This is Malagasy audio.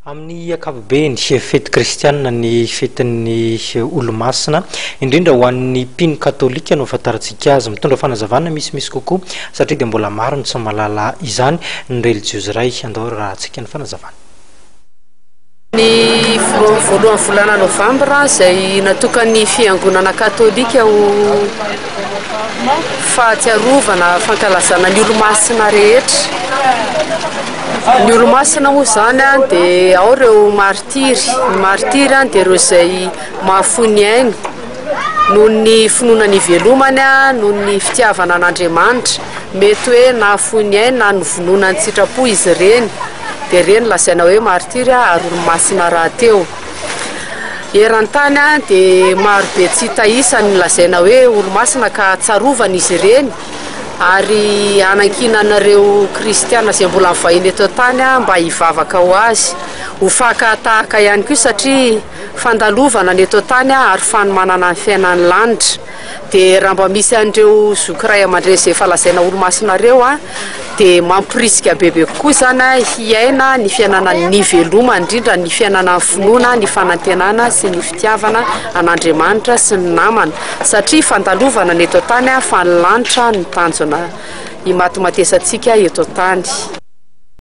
Amin'ny ankapobeny fety kristianina ny fetin'ny olo-masina indrindra ho an'ny mpino katolika no afantarantsika azy mitondra fanazavana misimisy kokoa satria dia mbola maro ny tsy mahalala izany ny religieuse iray andao raha antsika ny fanazavana. Ny voalohan'ny volana novambra izay natokany fiangonana katolika ho fahatsiarovana fankalazana ny olo-masina rehetra. Ny olo-masina moa zany dia ao ireo martiry. Ny martiry dia ireo izay mahafony ainy noho ny finoana ny velomany noho ny fitiavana an'Andriamanitra. Mety hoe nahafony ainy na novonoana ny sitrapo izy ireny. Dia ireny lazaina hoe martiry ary olo-masina rahateo. Eran-tany dia marobe tsy hita isany lazaina hoe olo-masina ka tsarovana izy ireny. Ary anankinanareo kristiana izay mbola mivahiny eto tany mba hivavaka ho azy. Ho fakatahaka ihany koa satria fandalovana ny eto tany ary fanomanana ny fiainan'ny lanitra. Dia raha mba misy an'ireo zokiray aman-dreny izay falazaina olo-masina ireo dia mampirisika bebe kokoa zany hiaina ny fiainana ny veloma, indrindra ny fiainana ny finoana, ny fanantenana sy ny fitiavana an'Andriamanitra sy ny namana. Satria fandalovana ny eto tany fa ny lanitra ny tanjona himatomatisantsika eto tany.